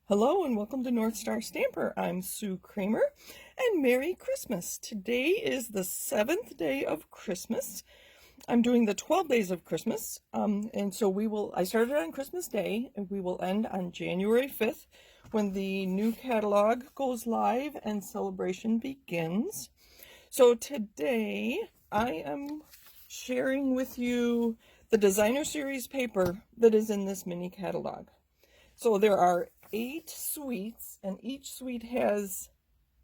Hello and welcome to North Star Stamper. I'm Sue Kremer and Merry Christmas. Today is the 7th day of Christmas. I'm doing the 12 days of Christmas. And so I started on Christmas Day and we will end on January 5th when the new catalog goes live and celebration begins. So today I am sharing with you the designer series paper that is in this mini catalog. So there are 8 suites, and each suite has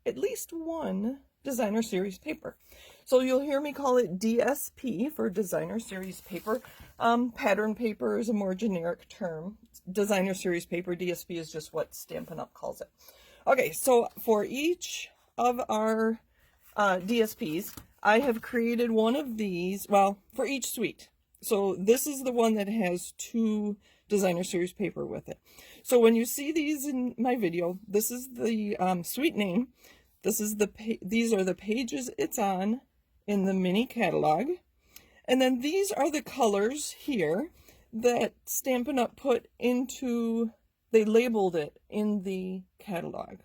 at least one designer series paper. So you'll hear me call it DSP for designer series paper. Pattern paper is a more generic term. Designer series paper, DSP is just what Stampin' Up calls it. Okay, so for each of our DSPs, I have created one of these, well, for each suite. So this is the one that has 2 designer series paper with it. So when you see these in my video, this is the suite name. These are the pages it's on in the mini catalog. And then these are the colors here that Stampin' Up! They labeled it in the catalog.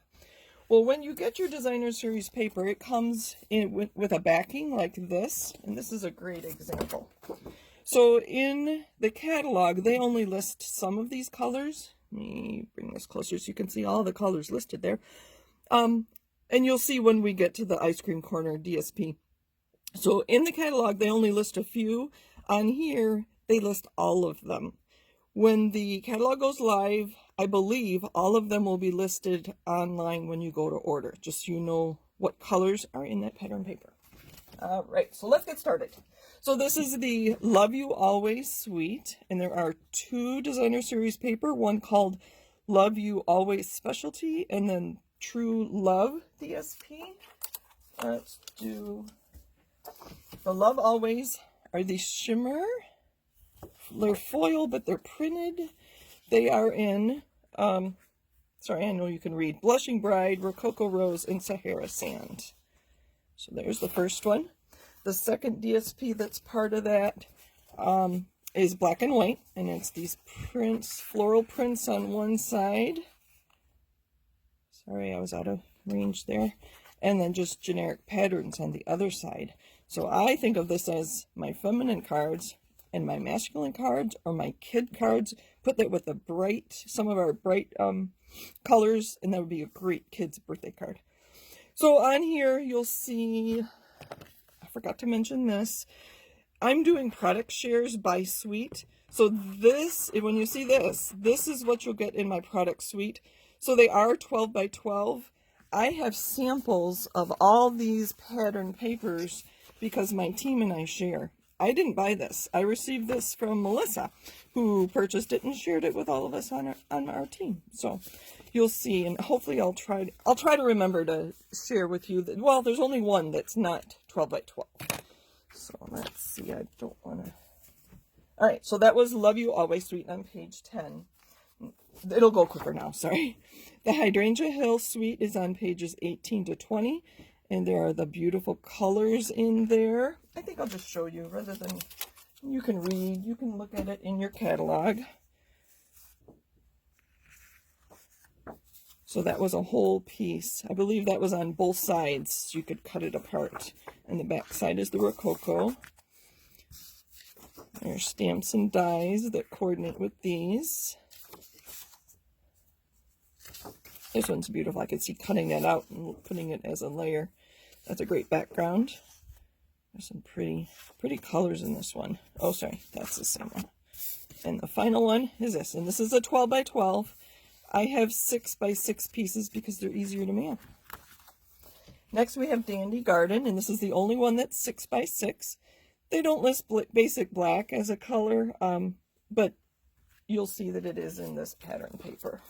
Well, when you get your designer series paper, it comes in with a backing like this, and this is a great example. So in the catalog, they only list some of these colors. Let me bring this closer so you can see all the colors listed there. And you'll see when we get to the ice cream corner DSP. So in the catalog, they only list a few. On here, they list all of them. When the catalog goes live, I believe all of them will be listed online when you go to order, just so you know what colors are in that pattern paper. All right, so let's get started. So this is the Love You Always suite, and there are 2 designer series paper, one called Love You Always Specialty, and then True Love DSP. Let's do the Love Always are these shimmer. They're foil, but they're printed. They are in, sorry, I know you can read, Blushing Bride, Rococo Rose, and Sahara Sand. So there's the first one. The second DSP that's part of that is black and white, and it's these prints, floral prints on one side. Sorry, I was out of range there. And then just generic patterns on the other side. So I think of this as my feminine cards and my masculine cards, or my kid cards. Put that with some of our bright colors, and that would be a great kid's birthday card. So on here, you'll see, I forgot to mention this, I'm doing product shares by suite. So this, when you see this is what you'll get in my product suite. So they are 12 by 12. I have samples of all these pattern papers because my team and I share. I didn't buy this. I received this from Melissa, who purchased it and shared it with all of us on our team. So you'll see, and hopefully I'll try to remember to share with you that, well, there's only one that's not 12 by 12. So let's see, I don't want to. All right, so that was Love You Always suite on page 10. It'll go quicker now, sorry. The Hydrangea Hill suite is on pages 18 to 20, and there are the beautiful colors in there. I think I'll just show you rather than you can read. You can look at it in your catalog. So that was a whole piece. I believe that was on both sides. You could cut it apart. And the back side is the Rococo. There's stamps and dies that coordinate with these. This one's beautiful. I could see cutting that out and putting it as a layer. That's a great background. There's some pretty colors in this one. Oh, sorry, that's the same one. And the final one is this, and this is a 12 by 12. I have 6 by 6 pieces because they're easier to man. Next we have Dandy Garden, and this is the only one that's 6 by 6. They don't list basic black as a color, but you'll see that it is in this pattern paper.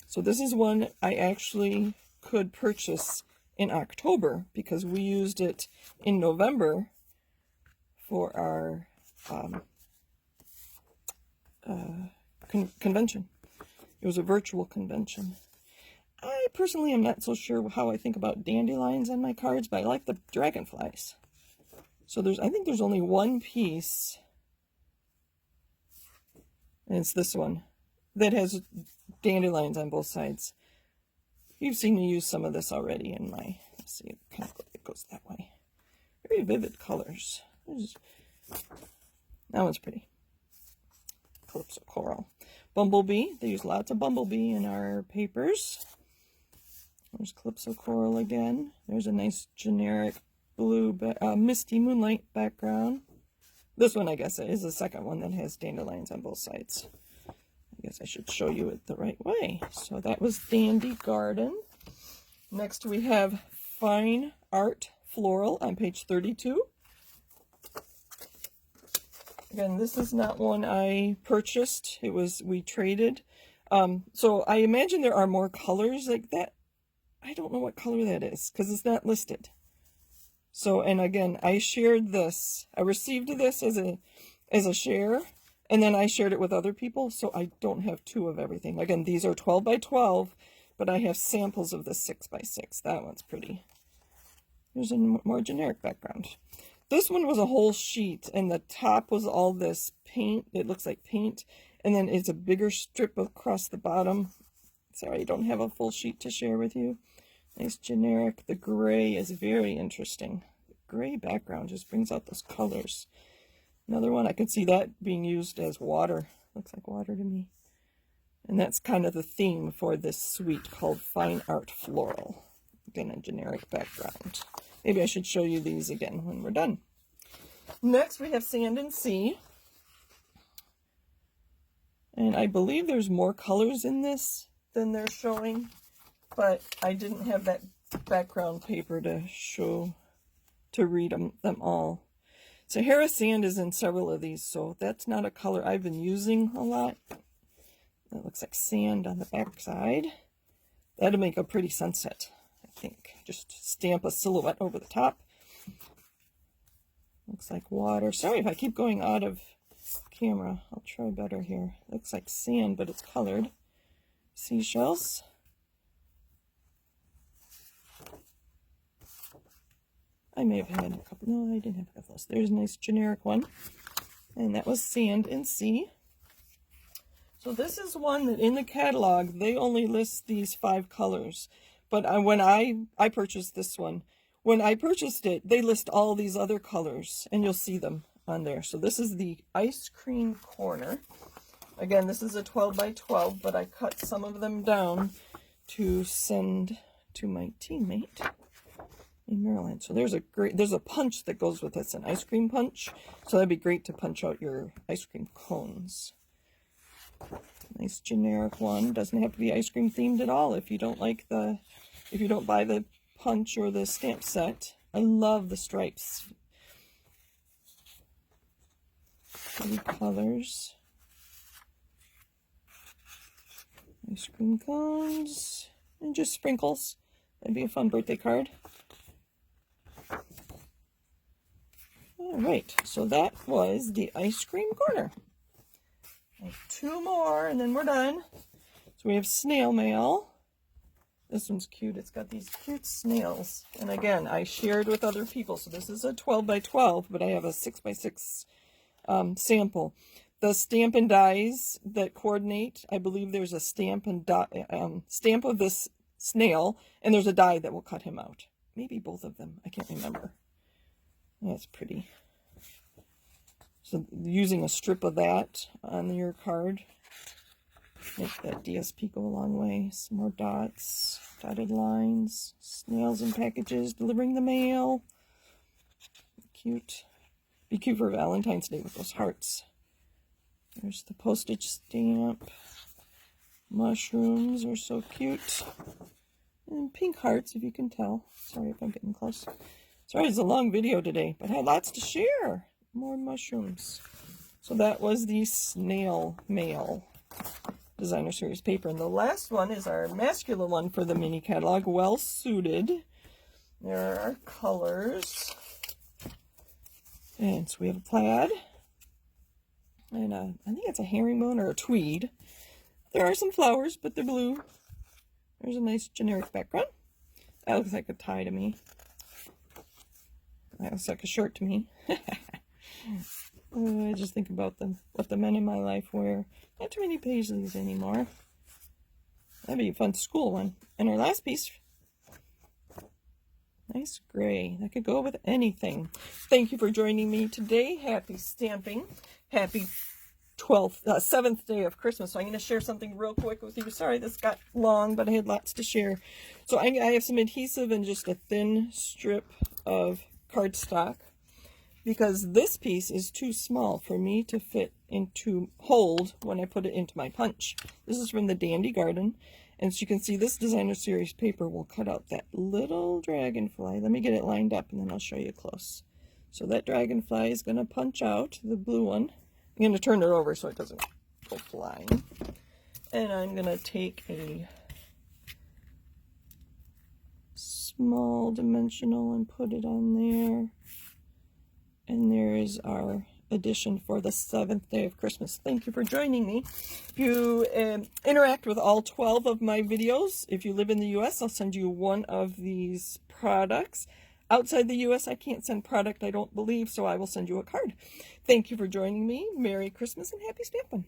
So this is one I actually could purchase in October because we used it in November for our convention. It was a virtual convention. I personally am not so sure how I think about dandelions on my cards, but I like the dragonflies. So I think there's only one piece, and it's this one. that has dandelions on both sides. You've seen me use some of this already in my, let's see, it goes that way. Very vivid colors. That one's pretty. Calypso Coral. Bumblebee. They use lots of bumblebee in our papers. There's Calypso Coral again. There's a nice generic blue, misty moonlight background. This one, I guess, is the second one that has dandelions on both sides. I guess I should show you it the right way. So that was Dandy Garden. Next we have Fine Art Floral on page 32. Again, this is not one I purchased. It was, we traded. So I imagine there are more colors like that. I don't know what color that is because it's not listed. So, and again, I shared this. I received this as a share, and then I shared it with other people, so I don't have two of everything. Again, these are 12 by 12, but I have samples of the 6 by 6. That one's pretty. There's a more generic background. This one was a whole sheet, and the top was all this paint. It looks like paint, and then it's a bigger strip across the bottom. Sorry, I don't have a full sheet to share with you. Nice generic. The gray is very interesting. The gray background just brings out those colors. Another one, I can see that being used as water. Looks like water to me. And that's kind of the theme for this suite called Fine Art Floral. Again, a generic background. Maybe I should show you these again when we're done. Next, we have Sand and Sea. And I believe there's more colors in this than they're showing, but I didn't have that background paper to show, to read them all. Sahara sand is in several of these, so that's not a color I've been using a lot. That looks like sand on the back side. That'll make a pretty sunset, I think. Just stamp a silhouette over the top. Looks like water. Sorry if I keep going out of camera. I'll try better here. Looks like sand, but it's colored. Seashells. I may have had a couple. No, I didn't have a couple. There's a nice generic one. And that was Sand and Sea. So this is one that in the catalog, they only list these 5 colors. But when I purchased this one, when I purchased it, they list all these other colors. And you'll see them on there. So this is the Ice Cream Corner. Again, this is a 12 by 12, but I cut some of them down to send to my teammate in Maryland. So there's a punch that goes with this, an ice cream punch. So that'd be great to punch out your ice cream cones. Nice generic one. Doesn't have to be ice cream themed at all if you don't like if you don't buy the punch or the stamp set. I love the stripes. Pretty colors. Ice cream cones and just sprinkles. That'd be a fun birthday card. Alright, so that was the Ice Cream Corner. I have 2 more and then we're done. So we have Snail Mail. This one's cute. It's got these cute snails. And again, I shared with other people. So this is a 12 by 12, but I have a 6 by 6 sample. The stamp and dies that coordinate, I believe there's a stamp and stamp of this snail, and there's a die that will cut him out. Maybe both of them. I can't remember. That's pretty. So using a strip of that on your card, make that DSP go a long way. Some more dots, dotted lines, snails in packages, delivering the mail. Cute. Be cute for Valentine's Day with those hearts. There's the postage stamp. Mushrooms are so cute. And pink hearts, if you can tell. Sorry if I'm getting close. Sorry, it's a long video today, but I had lots to share. More mushrooms. So that was the Snail Mail Designer Series paper. And the last one is our masculine one for the mini catalog. Well Suited. There are colors. And so we have a plaid. And I think it's a herringbone or a tweed. There are some flowers, but they're blue. There's a nice generic background. That looks like a tie to me. That looks like a shirt to me. I just think about what the men in my life wear. Not too many paisleys anymore. That'd be a fun school one. And our last piece, nice gray. That could go with anything. Thank you for joining me today. Happy stamping. Happy 7th day of Christmas. So I'm going to share something real quick with you. Sorry this got long, but I had lots to share. So I have some adhesive and just a thin strip of cardstock, because this piece is too small for me to fit into hold when I put it into my punch. This is from the Dandy Garden, and so you can see this designer series paper will cut out that little dragonfly. Let me get it lined up and then I'll show you close. So that dragonfly is going to punch out, the blue one. I'm going to turn it over so it doesn't go flying. And I'm going to take a small dimensional and put it on there. And there is our edition for the 7th day of Christmas. Thank you for joining me. If you interact with all 12 of my videos, if you live in the US, I'll send you one of these products. Outside the US, I can't send product, I don't believe, so I will send you a card. Thank you for joining me. Merry Christmas and happy stamping.